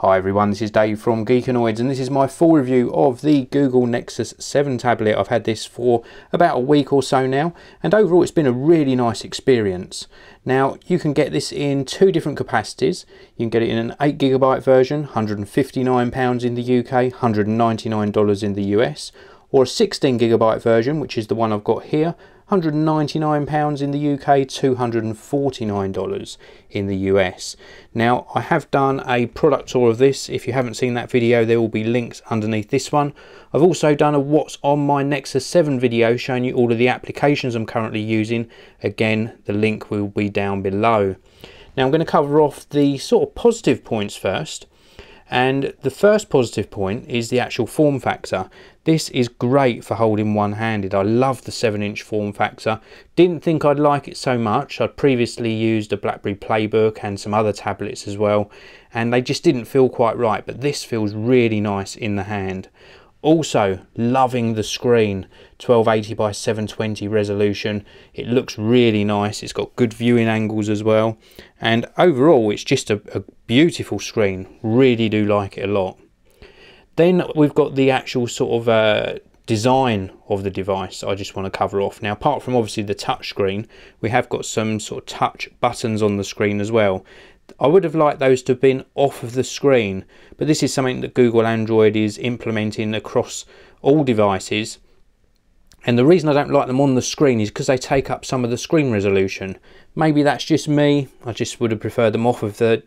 Hi everyone, this is Dave from Geekanoids and this is my full review of the Google Nexus 7 tablet. I've had this for about a week or so now and overall it's been a really nice experience. Now you can get this in two different capacities. You can get it in an 8GB version, £159 in the UK, $199 in the US, or a 16GB version, which is the one I've got here, £199 in the UK, $249 in the US. Now I have done a product tour of this. If you haven't seen that video, there will be links underneath this one. I've also done a what's on my Nexus 7 video showing you all of the applications I'm currently using. Again, the link will be down below. Now I'm going to cover off the sort of positive points first. And the first positive point is the actual form factor. This is great for holding one-handed. I love the 7-inch form factor. Didn't think I'd like it so much. I'd previously used a BlackBerry Playbook and some other tablets as well, and they just didn't feel quite right, but this feels really nice in the hand. Also loving the screen, 1280 by 720 resolution. It looks really nice. It's got good viewing angles as well, and overall it's just a beautiful screen. Really do like it a lot. Then we've got the actual sort of design of the device I just want to cover off. Now apart from obviously the touch screen, we have got some sort of touch buttons on the screen as well. I would have liked those to have been off of the screen, but this is something that Google Android is implementing across all devices. And the reason I don't like them on the screen is because they take up some of the screen resolution. Maybe that's just me. I just would have preferred them off of the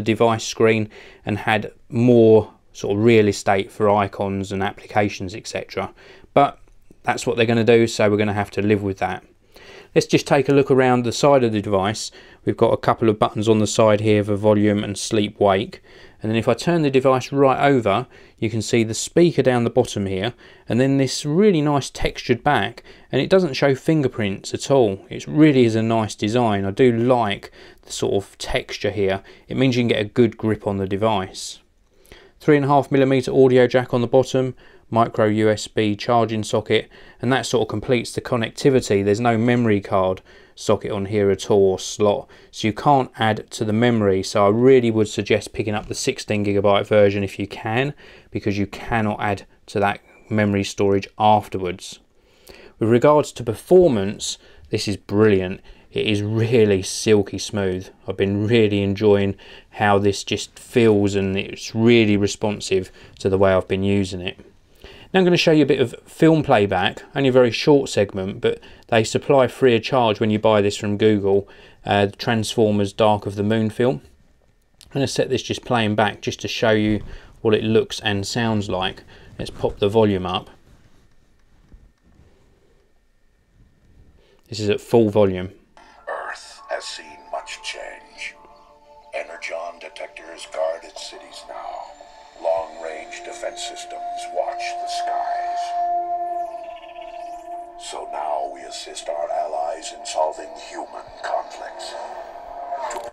device screen and had more sort of real estate for icons and applications, etc. But that's what they're going to do, so we're going to have to live with that. Let's just take a look around the side of the device. We've got a couple of buttons on the side here for volume and sleep wake. And then if I turn the device right over, you can see the speaker down the bottom here, and then this really nice textured back, and it doesn't show fingerprints at all. It really is a nice design. I do like the sort of texture here. It means you can get a good grip on the device. 3.5mm audio jack on the bottom, micro USB charging socket, and that sort of completes the connectivity. There's no memory card socket on here at all, or slot, so you can't add to the memory. So I really would suggest picking up the 16GB version if you can, because you cannot add to that memory storage afterwards. With regards to performance, this is brilliant. It is really silky smooth. I've been really enjoying how this just feels, and it's really responsive to the way I've been using it. Now I'm going to show you a bit of film playback, only a very short segment, but they supply free of charge when you buy this from Google, the Transformers Dark of the Moon film. I'm going to set this just playing back just to show you what it looks and sounds like. Let's pop the volume up. This is at full volume. Earth has seen much change. Energon detectors guard its cities now. Long-range defense systems watch the skies. So now we assist our allies in solving human conflicts.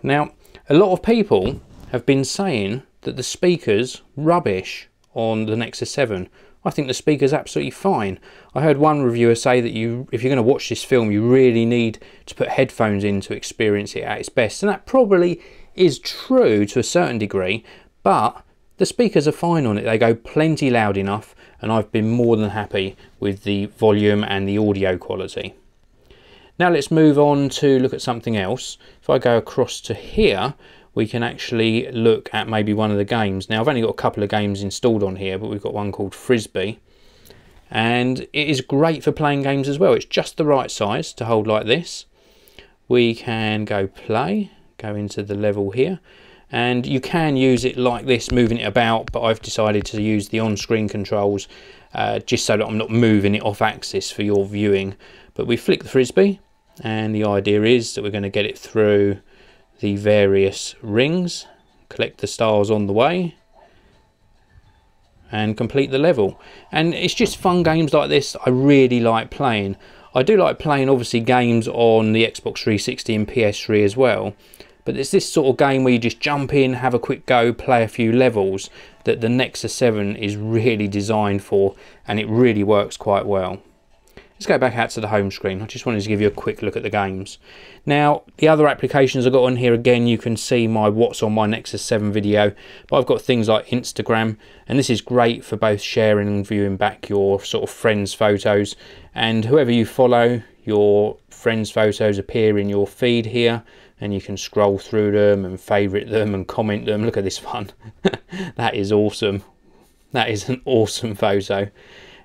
Now, a lot of people have been saying that the speaker's rubbish on the Nexus 7. I think the speaker's absolutely fine. I heard one reviewer say that if you're going to watch this film, you really need to put headphones in to experience it at its best. And that probably is true to a certain degree, but the speakers are fine on it. They go plenty loud enough, and I've been more than happy with the volume and the audio quality. Now let's move on to look at something else. If I go across to here, we can actually look at maybe one of the games. Now I've only got a couple of games installed on here, but we've got one called Frisbee, and it is great for playing games as well. It's just the right size to hold like this. We can go play, go into the level here, and you can use it like this, moving it about, but I've decided to use the on-screen controls just so that I'm not moving it off axis for your viewing. But we flick the Frisbee, and the idea is that we're going to get it through the various rings, collect the stars on the way, and complete the level. And it's just fun games like this I really like playing. I do like playing obviously games on the Xbox 360 and PS3 as well, but it's this sort of game where you just jump in, have a quick go, play a few levels that the Nexus 7 is really designed for, and it really works quite well. Let's go back out to the home screen. I just wanted to give you a quick look at the games. Now, the other applications I've got on here, again, you can see my What's on my Nexus 7 video, but I've got things like Instagram, and this is great for both sharing and viewing back your sort of friends' photos, and whoever you follow, your friends' photos appear in your feed here, and you can scroll through them and favourite them and comment them. Look at this one. That is awesome. That is an awesome photo.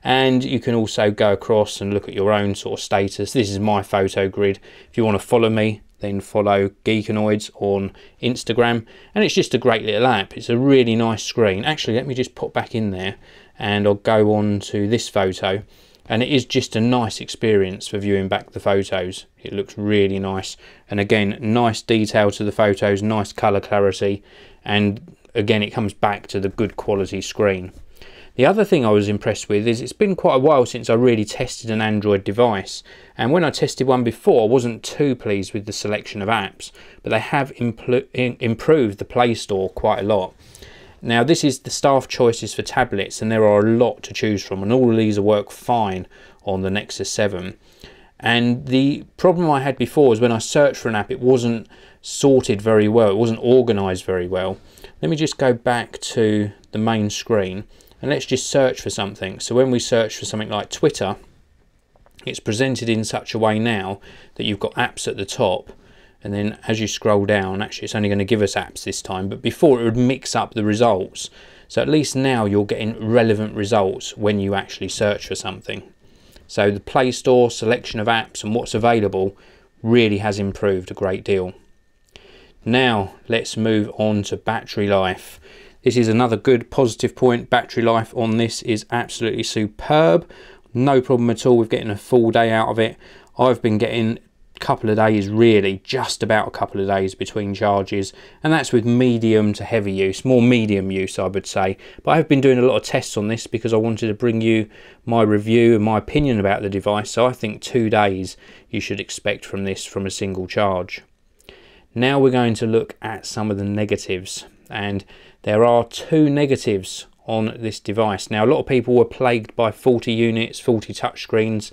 And you can also go across and look at your own sort of status. This is my photo grid. If you want to follow me, then follow Geekanoids on Instagram. And it's just a great little app. It's a really nice screen. Actually, let me just pop back in there and I'll go on to this photo. And it is just a nice experience for viewing back the photos. It looks really nice. And again, nice detail to the photos, nice colour clarity. And again, it comes back to the good quality screen. The other thing I was impressed with is it's been quite a while since I really tested an Android device, and when I tested one before I wasn't too pleased with the selection of apps, but they have improved the Play Store quite a lot. Now this is the staff choices for tablets, and there are a lot to choose from, and all of these work fine on the Nexus 7. And the problem I had before was when I searched for an app, it wasn't sorted very well, it wasn't organised very well. Let me just go back to the main screen. And let's just search for something. So when we search for something like Twitter, it's presented in such a way now that you've got apps at the top, and then as you scroll down, actually it's only going to give us apps this time, but before it would mix up the results. So at least now you're getting relevant results when you actually search for something. So the Play Store selection of apps and what's available really has improved a great deal. Now let's move on to battery life. This is another good positive point. Battery life on this is absolutely superb. No problem at all with getting a full day out of it. I've been getting a couple of days, really, just about a couple of days between charges. And that's with medium to heavy use, more medium use, I would say. But I've been doing a lot of tests on this because I wanted to bring you my review and my opinion about the device. So I think 2 days you should expect from this from a single charge. Now we're going to look at some of the negatives. And there are 2 negatives on this device. Now, a lot of people were plagued by faulty units, faulty touchscreens,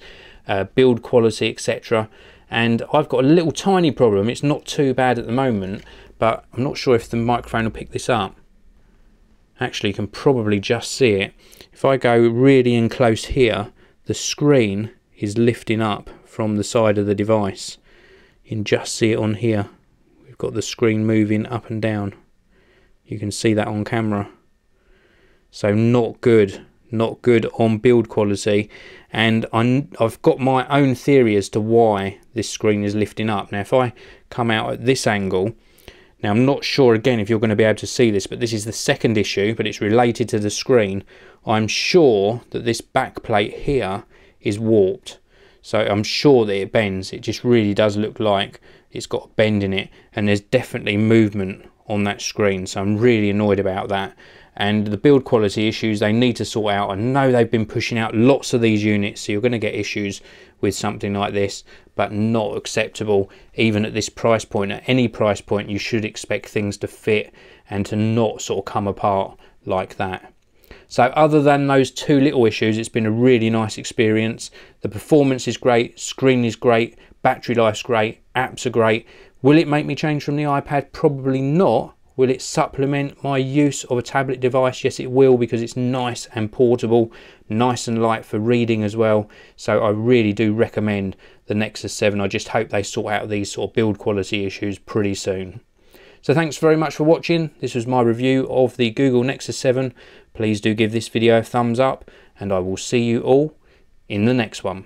build quality, etc. And I've got a little tiny problem. It's not too bad at the moment, but I'm not sure if the microphone will pick this up. Actually, you can probably just see it. If I go really in close here, the screen is lifting up from the side of the device. You can just see it on here. We've got the screen moving up and down. You can see that on camera. So not good on build quality. And I've got my own theory as to why this screen is lifting up. Now if I come out at this angle, now I'm not sure again if you're going to be able to see this, but this is the second issue, but it's related to the screen. I'm sure that this back plate here is warped. So I'm sure that it bends. It just really does look like it's got a bend in it, and there's definitely movement on that screen, so I'm really annoyed about that. And the build quality issues they need to sort out. I know they've been pushing out lots of these units, so you're going to get issues with something like this, but not acceptable even at this price point. At any price point you should expect things to fit and to not sort of come apart like that. So other than those 2 little issues, it's been a really nice experience. The performance is great, screen is great, battery life's great, apps are great. Will it make me change from the iPad? Probably not. Will it supplement my use of a tablet device? Yes, it will, because it's nice and portable, nice and light for reading as well. So I really do recommend the Nexus 7. I just hope they sort out these sort of build quality issues pretty soon. So thanks very much for watching. This was my review of the Google Nexus 7. Please do give this video a thumbs up, and I will see you all in the next one.